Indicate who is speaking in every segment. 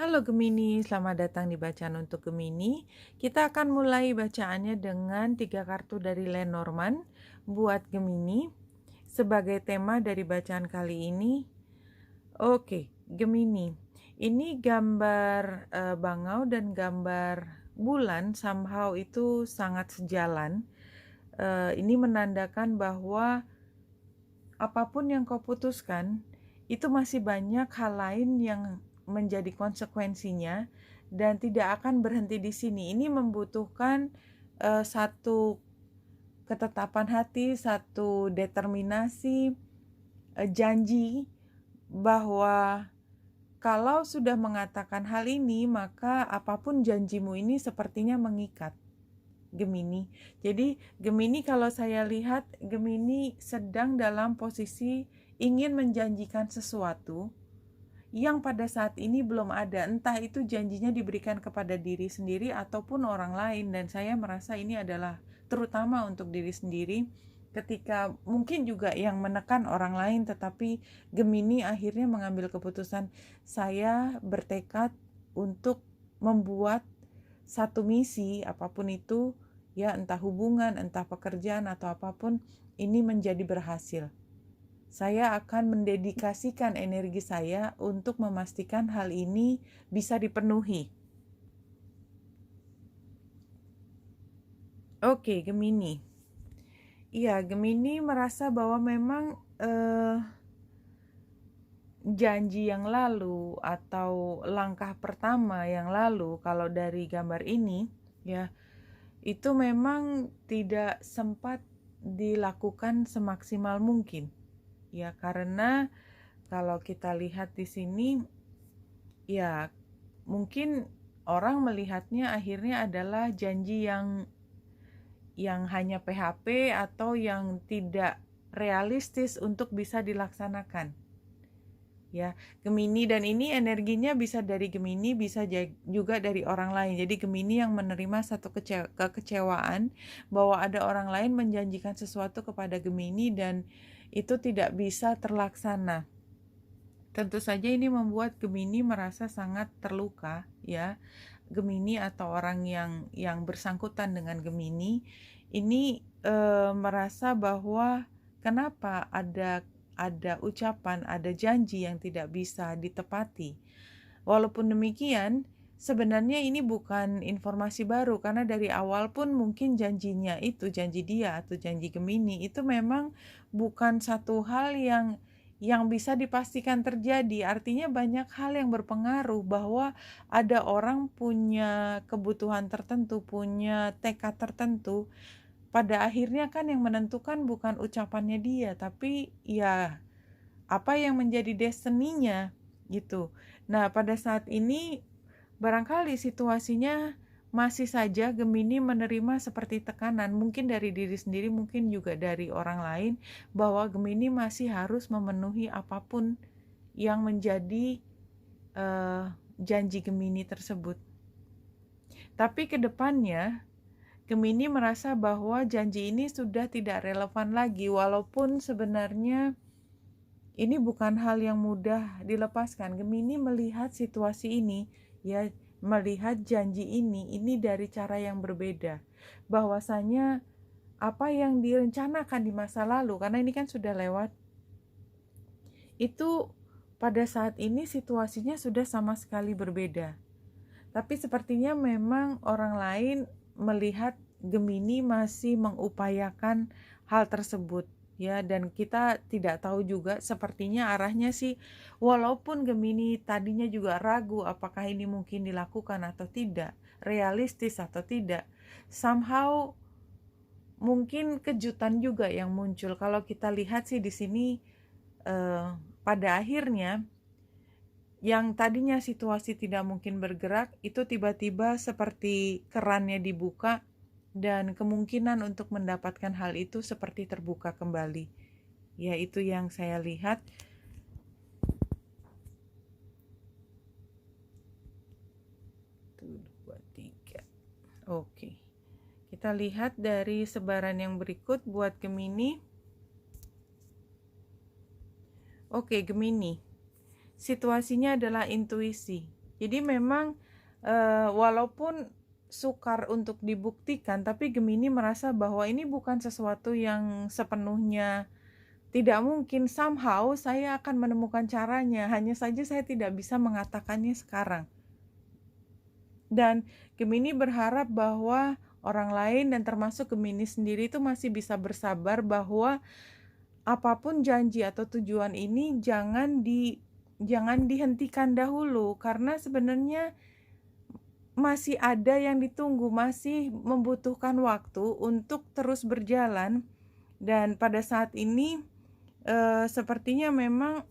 Speaker 1: Halo Gemini, selamat datang di Bacaan untuk Gemini. Kita akan mulai bacaannya dengan 3 kartu dari Lenormand buat Gemini sebagai tema dari bacaan kali ini. Oke, Gemini. Ini gambar bangau dan gambar bulan somehow itu sangat sejalan. Ini menandakan bahwa apapun yang kau putuskan, itu masih banyak hal lain yang menjadi konsekuensinya dan tidak akan berhenti di sini. Ini membutuhkan satu ketetapan hati, satu determinasi, janji bahwa kalau sudah mengatakan hal ini, maka apapun janjimu ini sepertinya mengikat. Gemini. Jadi Gemini kalau saya lihat Gemini sedang dalam posisi ingin menjanjikan sesuatu yang pada saat ini belum ada. Entah itu janjinya diberikan kepada diri sendiri ataupun orang lain, dan saya merasa ini adalah terutama untuk diri sendiri ketika mungkin juga yang menekan orang lain, tetapi Gemini akhirnya mengambil keputusan, saya bertekad untuk membuat satu misi apapun itu, ya entah hubungan, entah pekerjaan atau apapun, ini menjadi berhasil. Saya akan mendedikasikan energi saya untuk memastikan hal ini bisa dipenuhi. Oke, Gemini. Iya, Gemini merasa bahwa memang janji yang lalu atau langkah pertama yang lalu, kalau dari gambar ini ya, itu memang tidak sempat dilakukan semaksimal mungkin ya, karena kalau kita lihat di sini ya, mungkin orang melihatnya akhirnya adalah janji yang hanya PHP atau yang tidak realistis untuk bisa dilaksanakan. Ya, Gemini, dan ini energinya bisa dari Gemini, bisa juga dari orang lain. Jadi Gemini yang menerima satu kekecewaan bahwa ada orang lain menjanjikan sesuatu kepada Gemini dan itu tidak bisa terlaksana. Tentu saja ini membuat Gemini merasa sangat terluka, ya. Gemini atau orang yang bersangkutan dengan Gemini ini merasa bahwa kenapa ada ucapan, ada janji yang tidak bisa ditepati. Walaupun demikian, sebenarnya ini bukan informasi baru, karena dari awal pun mungkin janjinya itu, janji dia atau janji Gemini itu memang bukan satu hal yang bisa dipastikan terjadi. Artinya banyak hal yang berpengaruh, bahwa ada orang punya kebutuhan tertentu, punya tekad tertentu. Pada akhirnya kan yang menentukan bukan ucapannya dia, tapi ya apa yang menjadi destiny-nya gitu. Nah, pada saat ini barangkali situasinya masih saja Gemini menerima seperti tekanan, mungkin dari diri sendiri, mungkin juga dari orang lain, bahwa Gemini masih harus memenuhi apapun yang menjadi janji Gemini tersebut. Tapi ke depannya Gemini merasa bahwa janji ini sudah tidak relevan lagi, walaupun sebenarnya ini bukan hal yang mudah dilepaskan. Gemini melihat situasi ini, ya, melihat janji ini dari cara yang berbeda. Bahwasanya apa yang direncanakan di masa lalu, karena ini kan sudah lewat, itu pada saat ini situasinya sudah sama sekali berbeda. Tapi sepertinya memang orang lain melihat Gemini masih mengupayakan hal tersebut, ya, dan kita tidak tahu juga, sepertinya arahnya sih, walaupun Gemini tadinya juga ragu apakah ini mungkin dilakukan atau tidak, realistis atau tidak, somehow mungkin kejutan juga yang muncul. Kalau kita lihat sih di sini pada akhirnya yang tadinya situasi tidak mungkin bergerak, itu tiba-tiba seperti kerannya dibuka dan kemungkinan untuk mendapatkan hal itu seperti terbuka kembali. Ya, itu yang saya lihat. Tuh, 2, 3. Oke. Kita lihat dari sebaran yang berikut buat Gemini. Oke, Gemini. Situasinya adalah intuisi. Jadi memang walaupun sukar untuk dibuktikan, tapi Gemini merasa bahwa ini bukan sesuatu yang sepenuhnya tidak mungkin. Somehow saya akan menemukan caranya, hanya saja saya tidak bisa mengatakannya sekarang. Dan Gemini berharap bahwa orang lain dan termasuk Gemini sendiri itu masih bisa bersabar bahwa apapun janji atau tujuan ini jangan dihentikan dahulu, karena sebenarnya masih ada yang ditunggu, masih membutuhkan waktu untuk terus berjalan. Dan pada saat ini sepertinya memang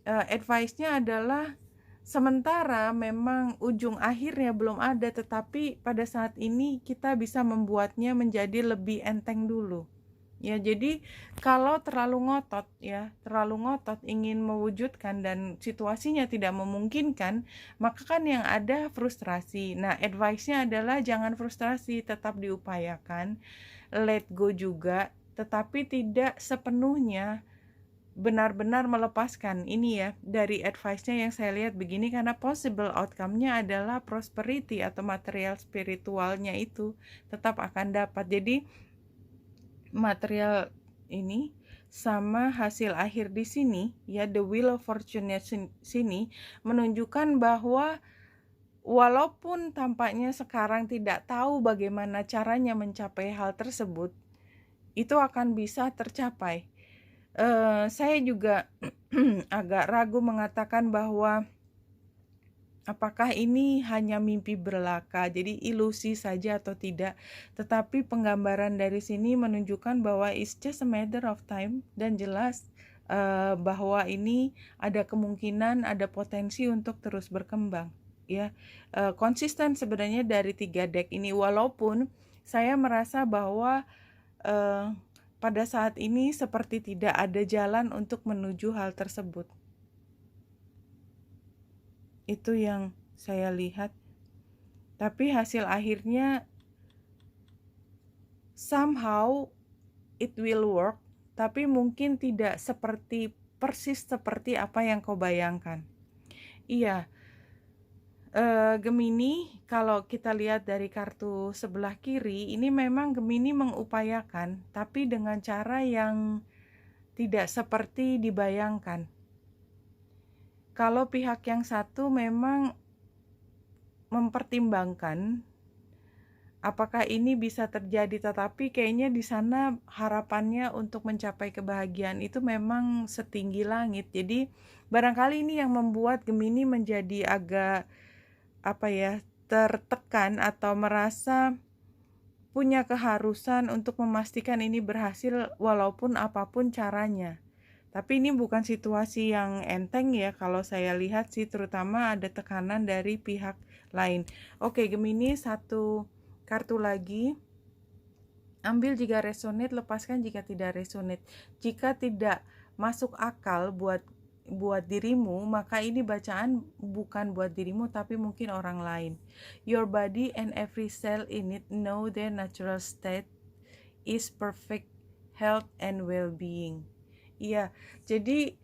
Speaker 1: advice-nya adalah sementara memang ujung akhirnya belum ada, tetapi pada saat ini kita bisa membuatnya menjadi lebih enteng dulu. Ya, jadi kalau terlalu ngotot ingin mewujudkan dan situasinya tidak memungkinkan, maka kan yang ada frustrasi. Nah, advice-nya adalah jangan frustrasi, tetap diupayakan, let go juga, tetapi tidak sepenuhnya benar-benar melepaskan. Ini ya, dari advice-nya yang saya lihat begini, karena possible outcome-nya adalah prosperity atau material spiritualnya itu tetap akan dapat. Jadi material ini sama hasil akhir di sini ya, the wheel of fortune-nya sini menunjukkan bahwa walaupun tampaknya sekarang tidak tahu bagaimana caranya mencapai hal tersebut, itu akan bisa tercapai. Saya juga agak ragu mengatakan bahwa apakah ini hanya mimpi belaka, jadi ilusi saja atau tidak. Tetapi penggambaran dari sini menunjukkan bahwa it's just a matter of time, dan jelas bahwa ini ada kemungkinan, ada potensi untuk terus berkembang. Ya, konsisten sebenarnya dari 3 deck ini, walaupun saya merasa bahwa pada saat ini seperti tidak ada jalan untuk menuju hal tersebut. Itu yang saya lihat. Tapi hasil akhirnya somehow it will work, tapi mungkin tidak persis seperti apa yang kau bayangkan. Iya, Gemini, kalau kita lihat dari kartu sebelah kiri, ini memang Gemini mengupayakan, tapi dengan cara yang tidak seperti dibayangkan. Kalau pihak yang satu memang mempertimbangkan apakah ini bisa terjadi, tetapi kayaknya di sana harapannya untuk mencapai kebahagiaan itu memang setinggi langit. Jadi barangkali ini yang membuat Gemini menjadi agak tertekan atau merasa punya keharusan untuk memastikan ini berhasil walaupun apapun caranya. Tapi ini bukan situasi yang enteng ya, kalau saya lihat sih, terutama ada tekanan dari pihak lain. Oke, Gemini, satu kartu lagi. Ambil jika resonate, lepaskan jika tidak resonate. Jika tidak masuk akal buat dirimu, maka ini bacaan bukan buat dirimu tapi mungkin orang lain. Your body and every cell in it know their natural state is perfect health and well-being. Iya, jadi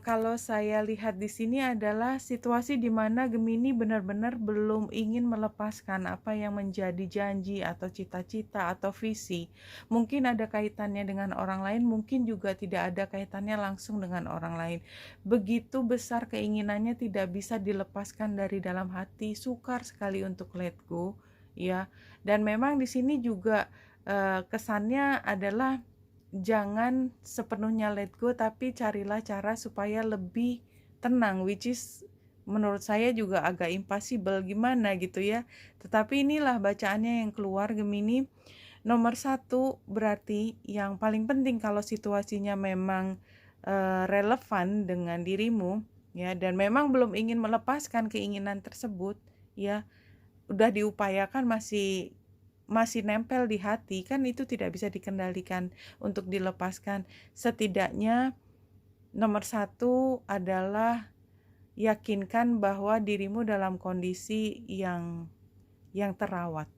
Speaker 1: kalau saya lihat di sini adalah situasi di mana Gemini benar-benar belum ingin melepaskan apa yang menjadi janji atau cita-cita atau visi. Mungkin ada kaitannya dengan orang lain, mungkin juga tidak ada kaitannya langsung dengan orang lain. Begitu besar keinginannya tidak bisa dilepaskan dari dalam hati, sukar sekali untuk let go, ya. Dan memang di sini juga kesannya adalah jangan sepenuhnya let go, tapi carilah cara supaya lebih tenang, which is menurut saya juga agak impossible gimana gitu ya. Tetapi inilah bacaannya yang keluar Gemini. Nomor 1 berarti yang paling penting kalau situasinya memang relevan dengan dirimu ya, dan memang belum ingin melepaskan keinginan tersebut ya, udah diupayakan masih nempel di hati, kan itu tidak bisa dikendalikan untuk dilepaskan. Setidaknya nomor 1 adalah yakinkan bahwa dirimu dalam kondisi yang terawat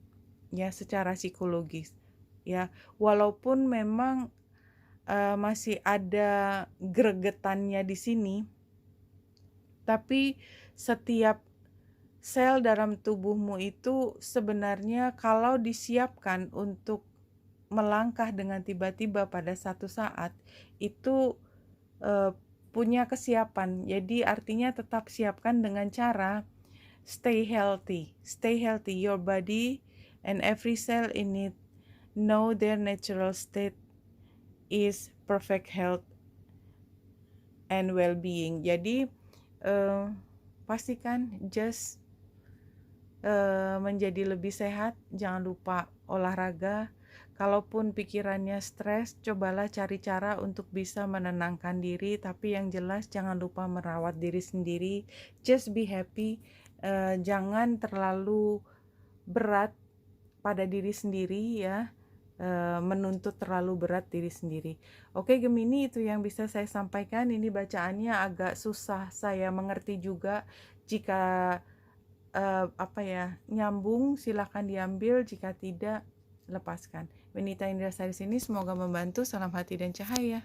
Speaker 1: ya, secara psikologis ya, walaupun memang masih ada gregetannya di sini, tapi setiap sel dalam tubuhmu itu sebenarnya kalau disiapkan untuk melangkah dengan tiba-tiba pada satu saat, itu punya kesiapan. Jadi artinya tetap siapkan dengan cara stay healthy. Stay healthy. Your body and every cell in it know their natural state is perfect health and well-being. Jadi pastikan just menjadi lebih sehat. Jangan lupa olahraga. Kalaupun pikirannya stres, cobalah cari cara untuk bisa menenangkan diri. Tapi yang jelas jangan lupa merawat diri sendiri. Just be happy. Jangan terlalu berat pada diri sendiri ya, menuntut terlalu berat diri sendiri. Oke Gemini, itu yang bisa saya sampaikan. Ini bacaannya agak susah saya mengerti juga. Jika nyambung silahkan diambil, jika tidak lepaskan. Benita Indra Sari sini, semoga membantu. Salam hati dan cahaya.